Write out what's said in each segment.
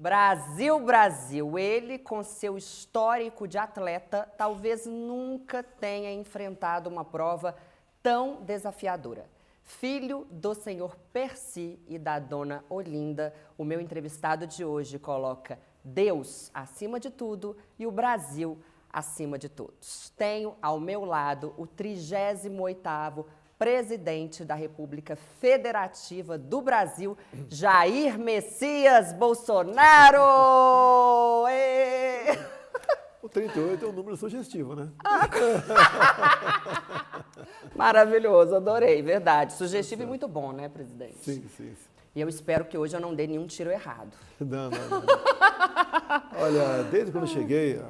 Brasil, Brasil, ele com seu histórico de atleta talvez nunca tenha enfrentado uma prova tão desafiadora. Filho do senhor Percy e da dona Olinda, o meu entrevistado de hoje coloca Deus acima de tudo e o Brasil acima de todos. Tenho ao meu lado o 38º presidente da República Federativa do Brasil, Jair Messias Bolsonaro! Ê! O 38 é um número sugestivo, né? Maravilhoso, adorei, verdade. Sugestivo e muito bom, né, presidente? Sim, sim. E eu espero que hoje eu não dê nenhum tiro errado. Não. Olha, desde quando eu cheguei,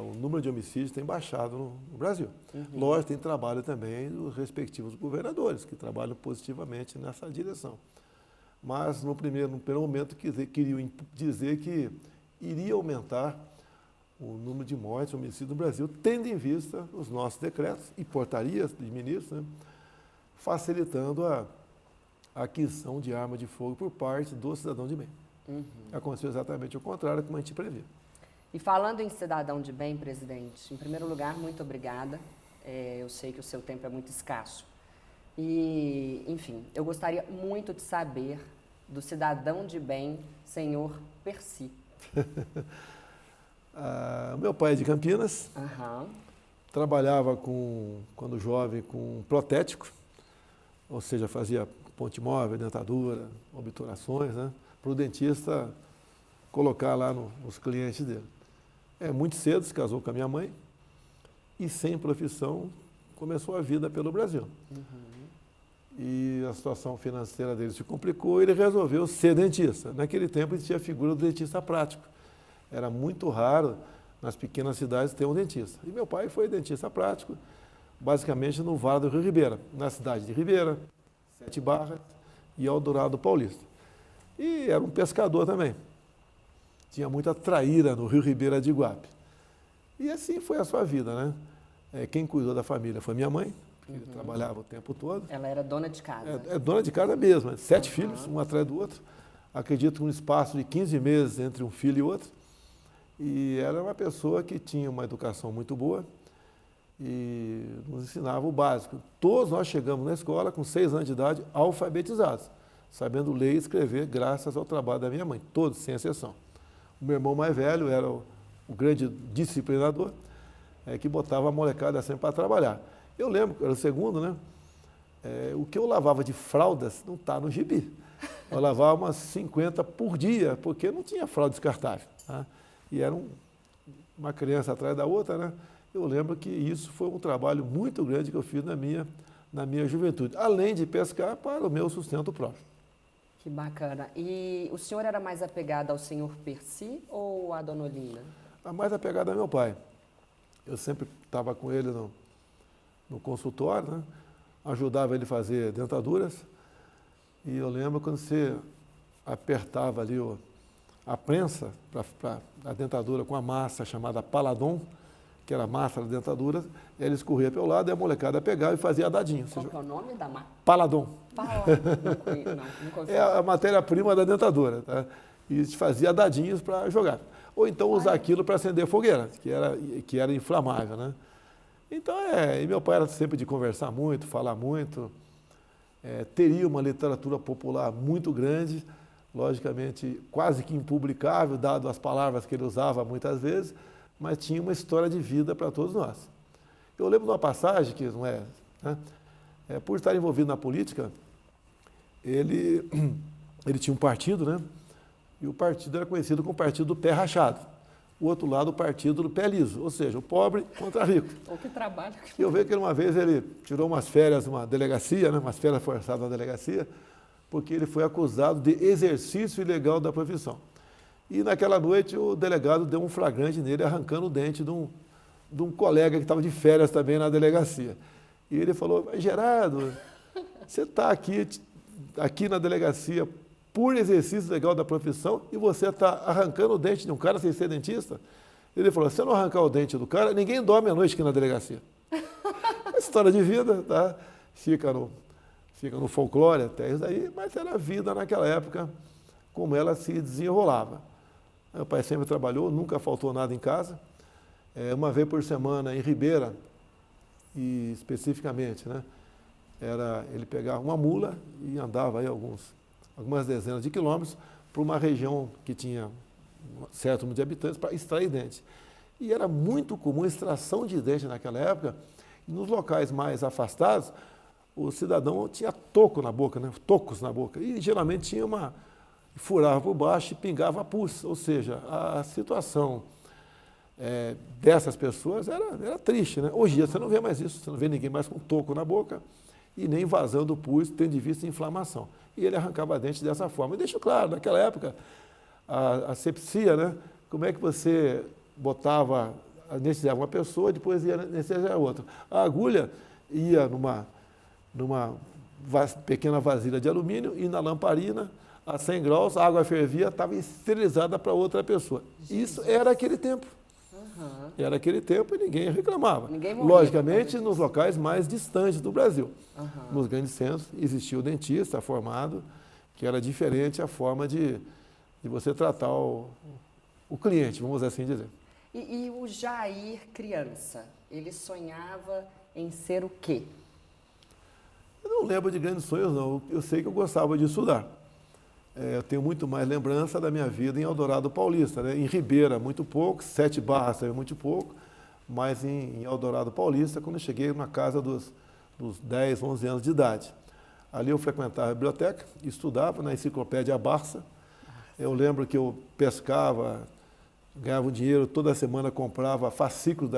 o número de homicídios tem baixado no Brasil. Lógico, tem trabalho também dos respectivos governadores, que trabalham positivamente nessa direção. Mas, no primeiro momento, queriam dizer que iria aumentar o número de mortes, homicídios no Brasil, tendo em vista os nossos decretos e portarias de ministros, né, facilitando a aquisição de arma de fogo por parte do cidadão de bem. Aconteceu exatamente o contrário, como a gente previa. E falando em cidadão de bem, presidente, em primeiro lugar, muito obrigada. Eu sei que o seu tempo é muito escasso. E, enfim, eu gostaria muito de saber do cidadão de bem, senhor Percy. Meu pai é de Campinas, Aham. trabalhava quando jovem com protético, ou seja, fazia ponte móvel, dentadura, obturações, né, para o dentista colocar lá nos clientes dele. Muito cedo se casou com a minha mãe e sem profissão começou a vida pelo Brasil. E a situação financeira dele se complicou e ele resolveu ser dentista. Naquele tempo existia a figura do dentista prático. Era muito raro nas pequenas cidades ter um dentista. E meu pai foi dentista prático, basicamente no Vale do Rio Ribeira, na cidade de Ribeira, Sete Barras e Eldorado Paulista. E era um pescador também. Tinha muita traíra no Rio Ribeira de Iguape. E assim foi a sua vida, né? Quem cuidou da família foi minha mãe, que trabalhava o tempo todo. Ela era dona de casa. É dona de casa mesmo, 7 filhos, um atrás do outro. Acredito que um espaço de 15 meses entre um filho e outro. E era uma pessoa que tinha uma educação muito boa e nos ensinava o básico. Todos nós chegamos na escola com 6 anos de idade alfabetizados, sabendo ler e escrever graças ao trabalho da minha mãe, todos, sem exceção. O meu irmão mais velho era o grande disciplinador, que botava a molecada sempre para trabalhar. Eu lembro, era o segundo, né? O que eu lavava de fraldas não está no gibi. Eu lavava umas 50 por dia, porque não tinha fralda descartável. Tá? E era uma criança atrás da outra, né? Eu lembro que isso foi um trabalho muito grande que eu fiz na minha juventude, além de pescar para o meu sustento próprio. Que bacana. E o senhor era mais apegado ao senhor Percy ou à dona Olinda? A mais apegada é meu pai. Eu sempre estava com ele no consultório, né? Ajudava ele a fazer dentaduras. E eu lembro quando você apertava ali a prensa para a dentadura com a massa chamada Paladon, que era a massa da dentadura, ele escorria pelo lado e a molecada pegava e fazia dadinho. Qual que é o nome da massa? Paladon. Nunca ouvi. É a matéria-prima da dentadura. Tá? E fazia dadinhos para jogar. Ou então usar aquilo para acender fogueira, que era inflamável. Né? Então, e meu pai era sempre de conversar muito, falar muito. Teria uma literatura popular muito grande, logicamente quase que impublicável, dado as palavras que ele usava muitas vezes, mas tinha uma história de vida para todos nós. Eu lembro de uma passagem que não é, né? Por estar envolvido na política, ele tinha um partido, né? E o partido era conhecido como o partido do pé rachado. O outro lado, o partido do pé liso, ou seja, o pobre contra o rico. Ou que trabalho. E eu vejo que uma vez ele tirou umas férias numa delegacia, né? Umas férias forçadas na delegacia, porque ele foi acusado de exercício ilegal da profissão. E naquela noite o delegado deu um flagrante nele, arrancando o dente de um colega que estava de férias também na delegacia. E ele falou: Gerardo, você está aqui na delegacia por exercício legal da profissão e você está arrancando o dente de um cara sem ser dentista? Ele falou: se eu não arrancar o dente do cara, ninguém dorme à noite aqui na delegacia. História de vida, tá? Fica no folclore até isso daí, mas era a vida naquela época, como ela se desenrolava. Meu pai sempre trabalhou, nunca faltou nada em casa. Uma vez por semana em Ribeira, e especificamente, né, ele pegava uma mula e andava aí algumas dezenas de quilômetros para uma região que tinha um certo número de habitantes para extrair dente. E era muito comum a extração de dente naquela época. E nos locais mais afastados, o cidadão tinha toco na boca, né, tocos na boca. E geralmente tinha furava por baixo e pingava pus. Ou seja, a situação dessas pessoas era triste, né? Hoje em dia você não vê mais isso, você não vê ninguém mais com toco na boca e nem vazando pus, tendo de vista inflamação. E ele arrancava dente dessa forma. E deixo claro, naquela época, a asepsia, né? Como é que você anestesiava uma pessoa e depois ia anestesiar outra? A agulha ia numa pequena vasilha de alumínio e na lamparina, a 100 graus, a água fervia, estava esterilizada para outra pessoa. Isso era aquele tempo. Era aquele tempo e ninguém reclamava. Ninguém morria, logicamente, nos locais mais distantes do Brasil. Nos grandes centros existia o dentista formado, que era diferente a forma de você tratar o cliente, vamos assim dizer. E o Jair, criança, ele sonhava em ser o quê? Eu não lembro de grandes sonhos, não. Eu sei que eu gostava de estudar. Eu tenho muito mais lembrança da minha vida em Eldorado Paulista, né? Em Ribeira, muito pouco, 7 Barras também muito pouco, mas em Eldorado Paulista, quando eu cheguei na casa dos 10, 11 anos de idade. Ali eu frequentava a biblioteca, estudava na enciclopédia Barça. Eu lembro que eu pescava, ganhava um dinheiro, toda semana comprava fascículos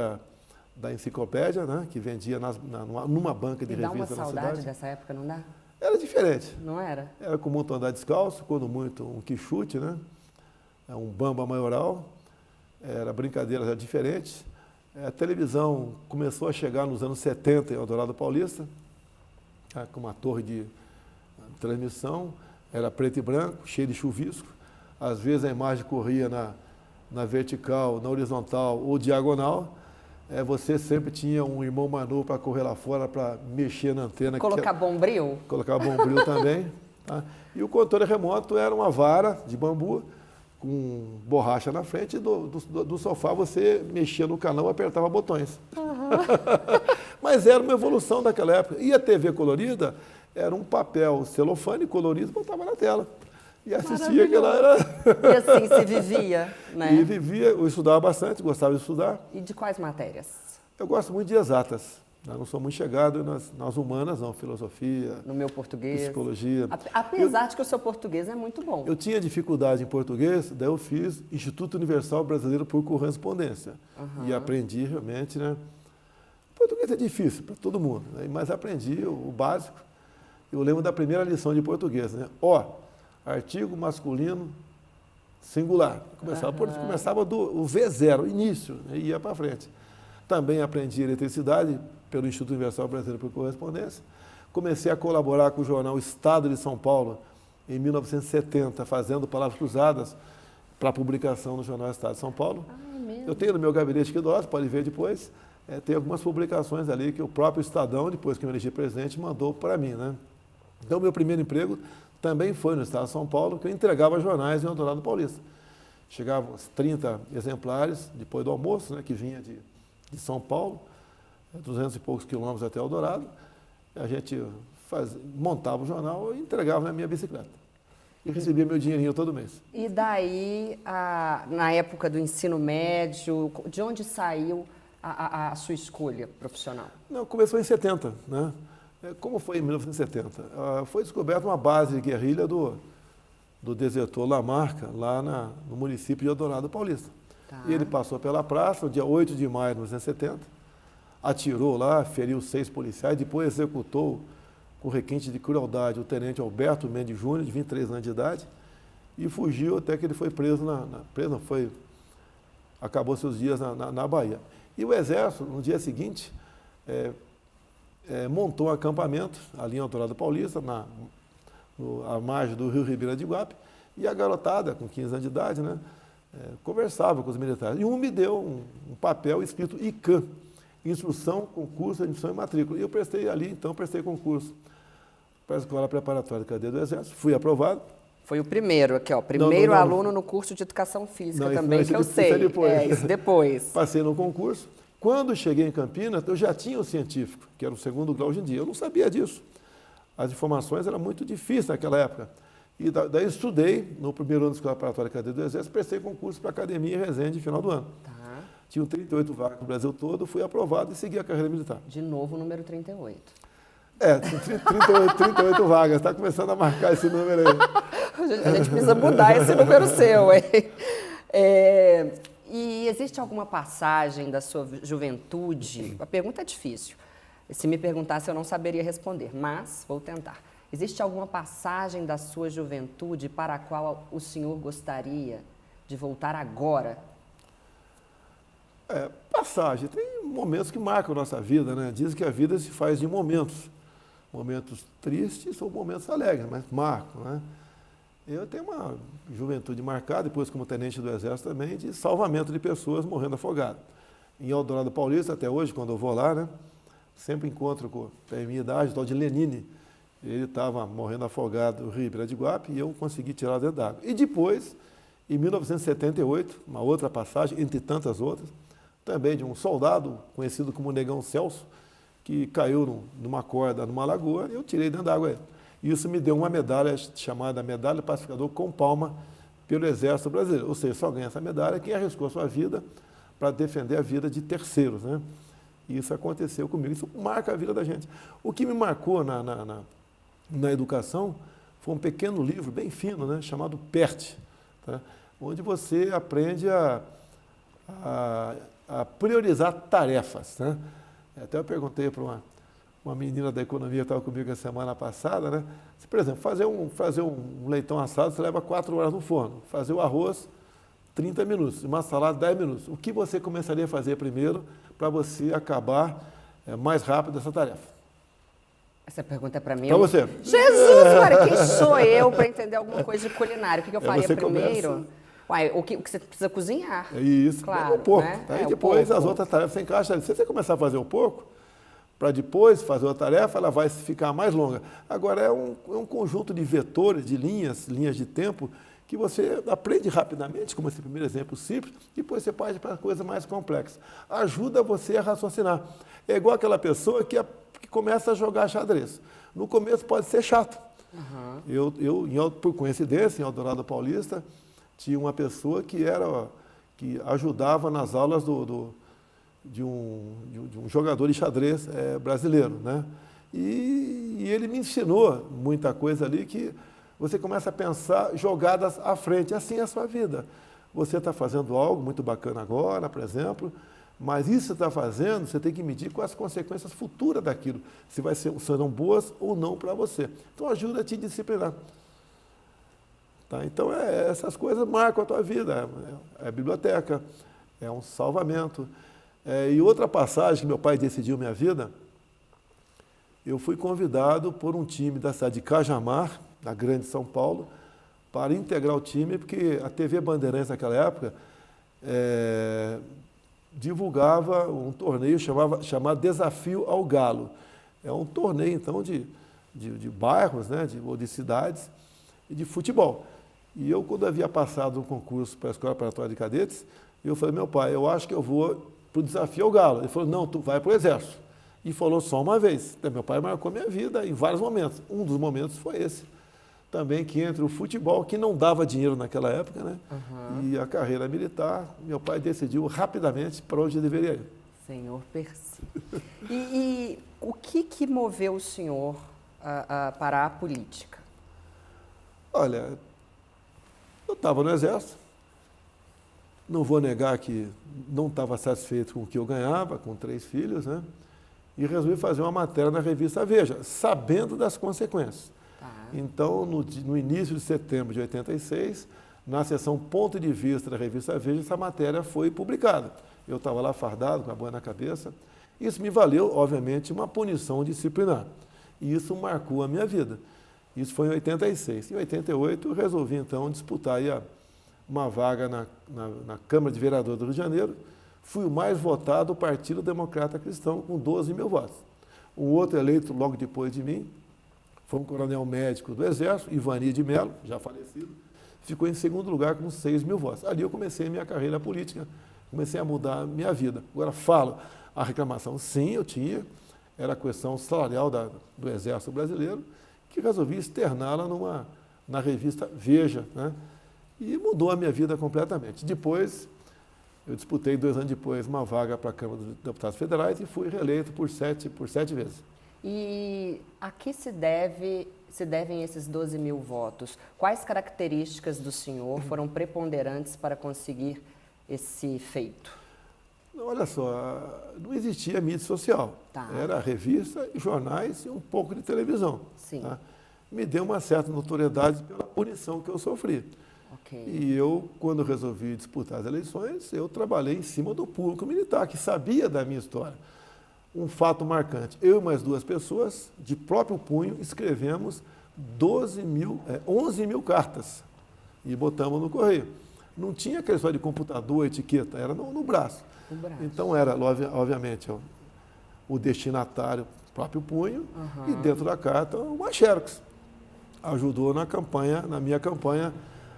da enciclopédia, né? Que vendia numa banca de revista na cidade. Dá uma saudade dessa época, não dá? Era diferente. Não era? Era comum andar descalço, quando muito um quichute, né? Um bamba maioral. Era brincadeiras já diferentes. A televisão começou a chegar nos anos 70 em Eldorado Paulista, com uma torre de transmissão. Era preto e branco, cheio de chuvisco. Às vezes a imagem corria na vertical, na horizontal ou diagonal. Você sempre tinha um irmão Manu para correr lá fora, para mexer na antena. Colocar bombril? Colocar bombril também. Tá? E o controle remoto era uma vara de bambu com borracha na frente, e do sofá você mexia no canal e apertava botões. Mas era uma evolução daquela época. E a TV colorida era um papel celofane colorido e botava na tela. E assistia que ela era... E assim se vivia, né? E vivia, eu estudava bastante, gostava de estudar. E de quais matérias? Eu gosto muito de exatas. Eu não sou muito chegado nas humanas, não. Filosofia, no meu português, psicologia. Apesar de que o seu português é muito bom. Eu tinha dificuldade em português, daí eu fiz Instituto Universal Brasileiro por Correspondência. E aprendi realmente, né? Português é difícil para todo mundo, né? Mas aprendi o básico. Eu lembro da primeira lição de português, né? Artigo masculino singular. Começava do V0, início, né? E ia para frente. Também aprendi eletricidade pelo Instituto Universal Brasileiro por Correspondência. Comecei a colaborar com o jornal Estado de São Paulo em 1970, fazendo palavras cruzadas para publicação no jornal Estado de São Paulo. Eu tenho no meu gabinete aqui do lado, pode ver depois, tem algumas publicações ali que o próprio Estadão, depois que eu me elegi presidente, mandou para mim, né? Então, meu primeiro emprego também foi no Estado de São Paulo, que eu entregava jornais em Eldorado Paulista. Chegavam uns 30 exemplares, depois do almoço, né, que vinha de São Paulo, 200 e poucos quilômetros até Eldorado. A gente montava o jornal e entregava na minha bicicleta. E recebia meu dinheirinho todo mês. E daí, na época do ensino médio, de onde saiu a sua escolha profissional? Não, começou em 70, né? Como foi em 1970? Foi descoberta uma base de guerrilha do desertor Lamarca, lá no município de Eldorado Paulista. Tá. E ele passou pela praça, no dia 8 de maio de 1970, atirou lá, feriu 6 policiais, depois executou com requinte de crueldade o tenente Alberto Mendes Júnior, de 23 anos de idade, e fugiu até que ele foi preso acabou seus dias na Bahia. E o Exército, no dia seguinte, montou um acampamento ali em Eldorado Paulista, à margem do rio Ribeira de Iguape, e a garotada, com 15 anos de idade, né, conversava com os militares. E um me deu um papel escrito ICAM, Instrução, Concurso, Admissão e Matrícula. E eu prestei concurso para a Escola Preparatória de Cadeia do Exército, fui aprovado, Foi o primeiro aqui, ó. Primeiro aluno no curso de Educação Física também, que eu sei. Isso é depois. Isso depois. Passei no concurso. Quando cheguei em Campinas, eu já tinha o científico, que era o segundo grau hoje em dia. Eu não sabia disso. As informações eram muito difíceis naquela época. E daí estudei, no primeiro ano da Escola Preparatória de Cadeia do Exército, prestei concurso para a Academia em Resende no final do ano. Tá. Tinham 38 vagas no Brasil todo, fui aprovado e segui a carreira militar. De novo, o número 38. 38 vagas, está começando a marcar esse número aí. A gente precisa mudar esse número seu, hein? E existe alguma passagem da sua juventude? A pergunta é difícil. Se me perguntasse, eu não saberia responder, mas vou tentar. Existe alguma passagem da sua juventude para a qual o senhor gostaria de voltar agora? Passagem. Tem momentos que marcam a nossa vida, né? Dizem que a vida se faz de momentos. Momentos tristes ou momentos alegres, mas marcam, né? Eu tenho uma juventude marcada, depois como tenente do Exército também, de salvamento de pessoas morrendo afogadas. Em Eldorado Paulista, até hoje, quando eu vou lá, né? Sempre encontro com a minha idade, o tal de Lenine. Ele estava morrendo afogado no Rio Ibirapuera e eu consegui tirar dentro d'água. E depois, em 1978, uma outra passagem, entre tantas outras, também de um soldado conhecido como Negão Celso, que caiu numa corda, numa lagoa, e eu tirei dentro d'água ele. Isso me deu uma medalha chamada Medalha Pacificador com Palma pelo Exército Brasileiro. Ou seja, só ganha essa medalha quem arriscou a sua vida para defender a vida de terceiros, né? E isso aconteceu comigo. Isso marca a vida da gente. O que me marcou na educação foi um pequeno livro, bem fino, né? Chamado PERT, tá? Onde você aprende a priorizar tarefas, né? Até eu perguntei para uma menina da economia que estava comigo a semana passada, né? Se, por exemplo, fazer um leitão assado, você leva 4 horas no forno. Fazer o arroz, 30 minutos. Uma salada, 10 minutos. O que você começaria a fazer primeiro para você acabar mais rápido essa tarefa? Essa pergunta é para mim. Para você. Jesus, Maria, quem sou eu para entender alguma coisa de culinária? O que eu faria primeiro? Começa... Uai, o que você precisa cozinhar. É isso, claro, um pouco. Né? Aí depois as outras tarefas você encaixa. Se você começar a fazer um pouco, para depois fazer outra tarefa, ela vai ficar mais longa. Agora, é um conjunto de vetores, de linhas de tempo, que você aprende rapidamente, como esse primeiro exemplo simples, depois você parte para coisas mais complexas. Ajuda você a raciocinar. É igual aquela pessoa que começa a jogar xadrez. No começo pode ser chato. Eu, por coincidência, em Eldorado Paulista, tinha uma pessoa que ajudava nas aulas de um jogador de xadrez brasileiro, né? E ele me ensinou muita coisa ali que você começa a pensar jogadas à frente. Assim é a sua vida. Você está fazendo algo muito bacana agora, por exemplo, mas isso que você está fazendo, você tem que medir quais as consequências futuras daquilo, se serão boas ou não para você. Então ajuda a te disciplinar. Tá? Então, essas coisas marcam a tua vida. É a biblioteca, é um salvamento. E outra passagem que meu pai decidiu minha vida, eu fui convidado por um time da cidade de Cajamar, da Grande São Paulo, para integrar o time, porque a TV Bandeirantes naquela época divulgava um torneio chamado Desafio ao Galo. É um torneio, então, de bairros, né, ou de cidades, e de futebol. E eu, quando havia passado um concurso para a Escola Preparatória de Cadetes, eu falei, meu pai, eu acho que eu vou para o Desafio ao Galo. Ele falou, não, tu vai para o Exército. E falou só uma vez. Então, meu pai marcou minha vida em vários momentos. Um dos momentos foi esse. Também que entre o futebol, que não dava dinheiro naquela época, né? E a carreira militar, meu pai decidiu rapidamente para onde deveria ir. Senhor Percy. E o que moveu o senhor para a política? Olha, eu estava no Exército, não vou negar que não estava satisfeito com o que eu ganhava, com 3 filhos, né? E resolvi fazer uma matéria na revista Veja, sabendo das consequências. Então, no início de setembro de 86, na seção Ponto de Vista da revista Veja, essa matéria foi publicada. Eu estava lá fardado, com a boia na cabeça. Isso me valeu, obviamente, uma punição disciplinar. E isso marcou a minha vida. Isso foi em 86. Em 88, eu resolvi, então, disputar aí uma vaga na Câmara de Vereadores do Rio de Janeiro. Fui o mais votado do Partido Democrata Cristão, com 12 mil votos. Um outro eleito logo depois de mim foi um coronel médico do Exército, Ivani de Mello, já falecido, ficou em segundo lugar com 6 mil votos. Ali eu comecei minha carreira política, comecei a mudar a minha vida. Agora falo, a reclamação, sim, eu tinha, era a questão salarial do Exército Brasileiro, que resolvi externá-la na revista Veja, né? E mudou a minha vida completamente. Depois, eu disputei 2 anos depois uma vaga para a Câmara dos Deputados Federais e fui reeleito por sete vezes. E a que se devem esses 12 mil votos? Quais características do senhor foram preponderantes para conseguir esse feito? Olha só, não existia mídia social. Tá. Era revista, jornais e um pouco de televisão. Sim. Tá? Me deu uma certa notoriedade pela punição que eu sofri. Ok. E eu, quando resolvi disputar as eleições, eu trabalhei em cima do público militar, que sabia da minha história. Um fato marcante, eu e mais 2 pessoas, de próprio punho, escrevemos 11 mil cartas e botamos no correio. Não tinha aquela história de computador, etiqueta, era no braço. O braço. Então era, obviamente, o destinatário, próprio punho, e dentro da carta uma xerox. Ajudou na minha campanha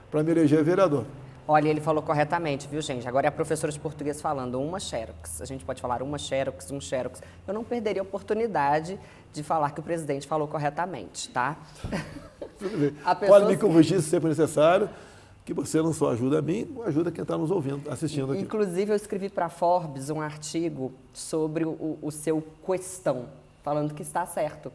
para me eleger vereador. Olha, ele falou corretamente, viu, gente? Agora é a professora de português falando uma xerox. A gente pode falar uma xerox, um xerox. Eu não perderia a oportunidade de falar que o presidente falou corretamente, tá? Tudo bem. Pode me corrigir se sempre necessário, que você não só ajuda a mim, como ajuda quem está nos ouvindo, assistindo aqui. Inclusive, eu escrevi para a Forbes um artigo sobre o seu questão, falando que está certo.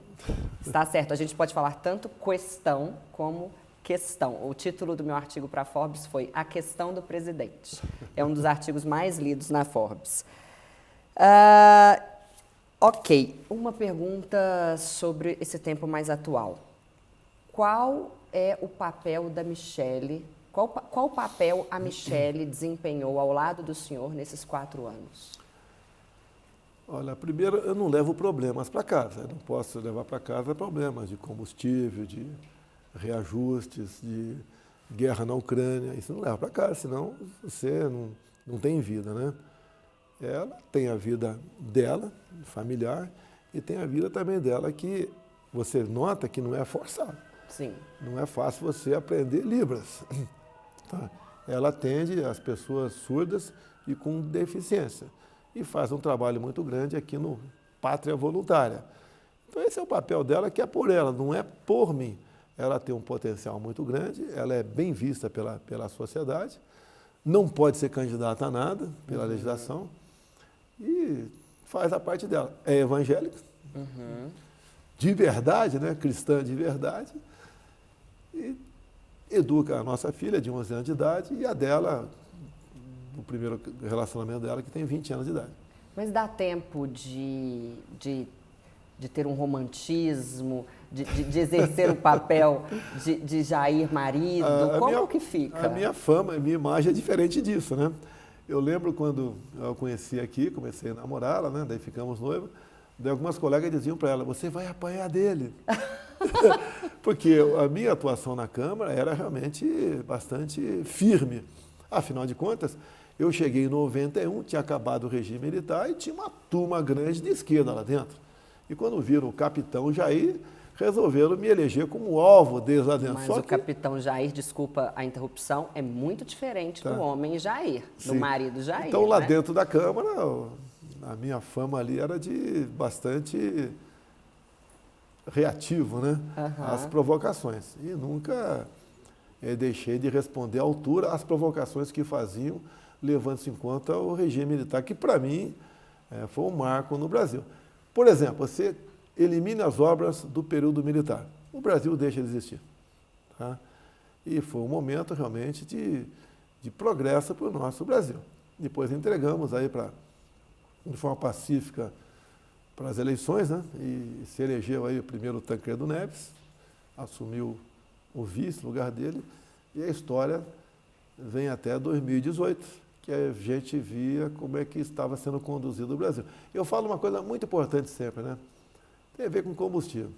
Está certo. A gente pode falar tanto questão como questão. O título do meu artigo para a Forbes foi A Questão do Presidente. É um dos artigos mais lidos na Forbes. Ok, uma pergunta sobre esse tempo mais atual. Qual é o papel da Michele? Qual papel a Michele desempenhou ao lado do senhor nesses 4 anos? Olha, primeiro, eu não levo problemas para casa. Eu não posso levar para casa problemas de combustível, de reajustes, de guerra na Ucrânia. Isso não leva para casa, senão você não tem vida, né? Ela tem a vida dela, familiar, e tem a vida também dela que você nota que não é forçado. Sim. Não é fácil você aprender Libras. Tá? Ela atende as pessoas surdas e com deficiência. E faz um trabalho muito grande aqui no Pátria Voluntária. Então esse é o papel dela, que é por ela, não é por mim. Ela tem um potencial muito grande, ela é bem vista pela sociedade, não pode ser candidata a nada pela legislação e faz a parte dela. É evangélica, de verdade, né? Cristã de verdade, e educa a nossa filha de 11 anos de idade e a dela, o primeiro relacionamento dela, que tem 20 anos de idade. Mas dá tempo de ter um romantismo, de exercer o papel de Jair marido? Como que fica? A minha fama, a minha imagem é diferente disso, né? Eu lembro quando eu conheci aqui, comecei a namorá-la, né? Daí ficamos noivos, daí algumas colegas diziam para ela, você vai apanhar dele. Porque a minha atuação na Câmara era realmente bastante firme. Afinal de contas, eu cheguei em 91, tinha acabado o regime militar e tinha uma turma grande de esquerda lá dentro. E quando viram o capitão Jair, resolveram me eleger como alvo deles lá dentro. Mas o capitão Jair, desculpa a interrupção, é muito diferente do homem Jair, do marido Jair. Então, lá dentro da Câmara, a minha fama ali era de bastante reativo, né? Às provocações. E nunca deixei de responder à altura às provocações que faziam, levando-se em conta o regime militar, que para mim foi um marco no Brasil. Por exemplo, você elimina as obras do período militar. O Brasil deixa de existir. Tá? E foi um momento realmente de progresso para o nosso Brasil. Depois entregamos aí de forma pacífica para as eleições, né? E se elegeu aí o primeiro Tancredo Neves, assumiu o vice, no lugar dele, e a história vem até 2018, que a gente via como é que estava sendo conduzido o Brasil. Eu falo uma coisa muito importante sempre, né? Tem a ver com combustível.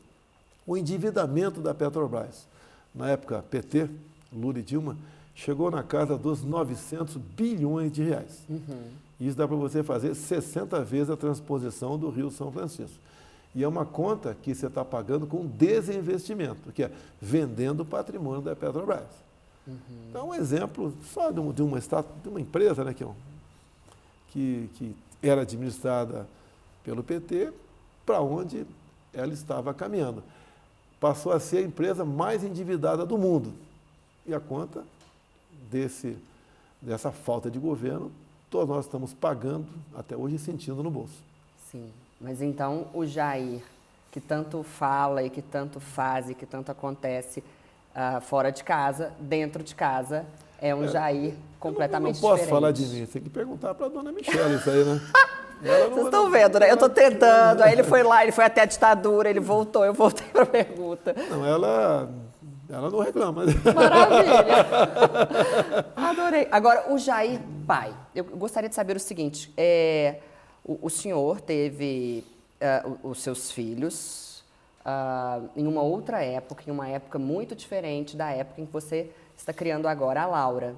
O endividamento da Petrobras, na época PT, Lula e Dilma, chegou na casa dos 900 bilhões de reais. Isso dá para você fazer 60 vezes a transposição do Rio São Francisco. E é uma conta que você está pagando com desinvestimento, que é vendendo o patrimônio da Petrobras. Então, um exemplo só de uma empresa, né, que era administrada pelo PT, para onde ela estava caminhando. Passou a ser a empresa mais endividada do mundo. E a conta dessa falta de governo, todos nós estamos pagando até hoje e sentindo no bolso. Sim, mas então o Jair, que tanto fala e que tanto faz e que tanto acontece fora de casa, dentro de casa, é um Jair completamente diferente. Eu não posso falar de mim, tem que perguntar para a dona Michele isso aí, né? Vocês estão vendo, né? Eu estou tentando, aí ele foi lá, ele foi até a ditadura, ele voltou, eu voltei para a pergunta. Não, ela não reclama. Maravilha! Adorei. Agora, o Jair pai, eu gostaria de saber o seguinte, o senhor teve os seus filhos em uma outra época, em uma época muito diferente da época em que você está criando agora a Laura.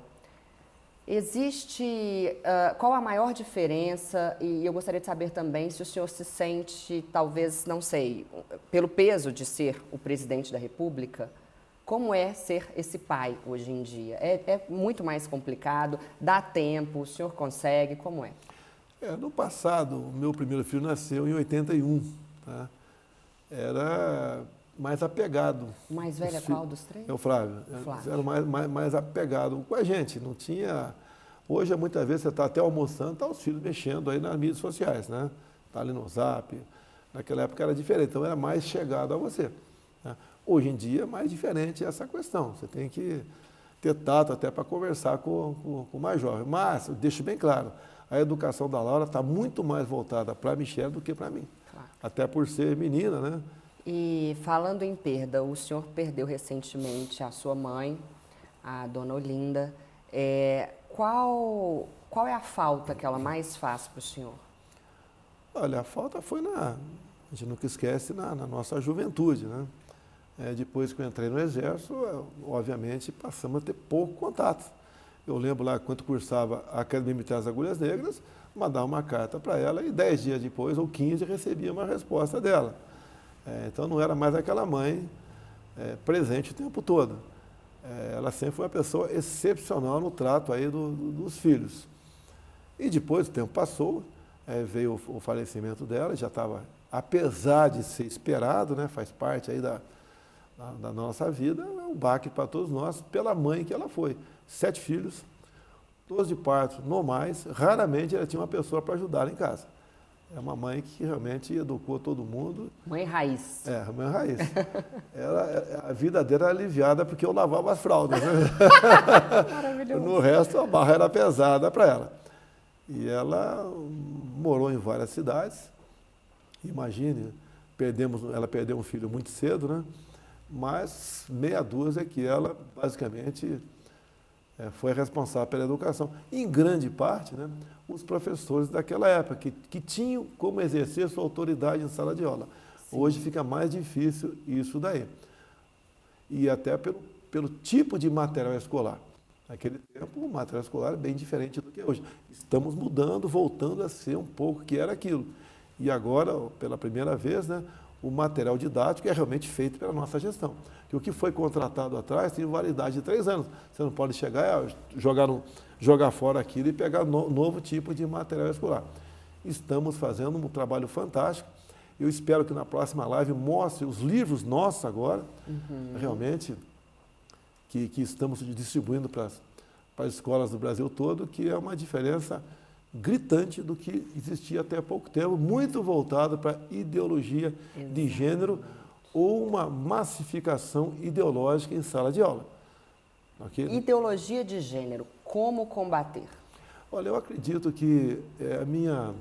Existe, qual a maior diferença, e eu gostaria de saber também se o senhor se sente, talvez, não sei, pelo peso de ser o presidente da República, como é ser esse pai hoje em dia? É muito mais complicado? Dá tempo? O senhor consegue? Como é? No passado, o meu primeiro filho nasceu em 81, tá? Era mais apegado. O mais velho é qual dos três? É o Flávio. Era mais apegado com a gente, não tinha... Hoje, muitas vezes, você está até almoçando, está os filhos mexendo aí nas mídias sociais, né? Está ali no Zap. Naquela época era diferente, então era mais chegado a você, né? Hoje em dia é mais diferente essa questão. Você tem que ter tato até para conversar com o mais jovem. Mas, eu deixo bem claro, a educação da Laura está muito mais voltada para a Michele do que para mim. Claro. Até por ser menina, né? E falando em perda, o senhor perdeu recentemente a sua mãe, a dona Olinda. Qual é a falta que ela mais faz para o senhor? Olha, a falta foi a gente nunca esquece, na nossa juventude, né? Depois que eu entrei no Exército, obviamente, passamos a ter pouco contato. Eu lembro lá, quando cursava a Academia Militar das Agulhas Negras, mandava uma carta para ela e 10 dias depois, ou 15, recebia uma resposta dela. Então, não era mais aquela mãe presente o tempo todo. Ela sempre foi uma pessoa excepcional no trato aí dos filhos. E depois o tempo passou, veio o falecimento dela, já estava, apesar de ser esperado, né, faz parte aí da nossa vida, é um baque para todos nós, pela mãe que ela foi. 7 filhos, 12 de parto, no mais, raramente ela tinha uma pessoa para ajudar em casa. É uma mãe que realmente educou todo mundo. Mãe raiz. Mãe raiz. A vida dela era aliviada porque eu lavava as fraldas, né? Maravilhoso. No resto, a barra era pesada para ela. E ela morou em várias cidades. Imagine, ela perdeu um filho muito cedo, né? Mas meia dúzia que ela, basicamente, foi responsável pela educação. Em grande parte, né, os professores daquela época, que tinham como exercer sua autoridade em sala de aula. Sim. Hoje fica mais difícil isso daí. E até pelo tipo de material escolar. Naquele tempo, o material escolar é bem diferente do que é hoje. Estamos mudando, voltando a ser um pouco o que era aquilo. E agora, pela primeira vez, né, o material didático é realmente feito pela nossa gestão. Que o que foi contratado atrás tem validade de 3 anos. Você não pode chegar e jogar fora aquilo e pegar novo tipo de material escolar. Estamos fazendo um trabalho fantástico. Eu espero que na próxima live mostre os livros nossos agora, realmente, que estamos distribuindo para as escolas do Brasil todo, que é uma diferença gritante do que existia até há pouco tempo, muito voltado para ideologia de gênero ou uma massificação ideológica em sala de aula. Okay? Ideologia de gênero, como combater? Olha, eu acredito que a minha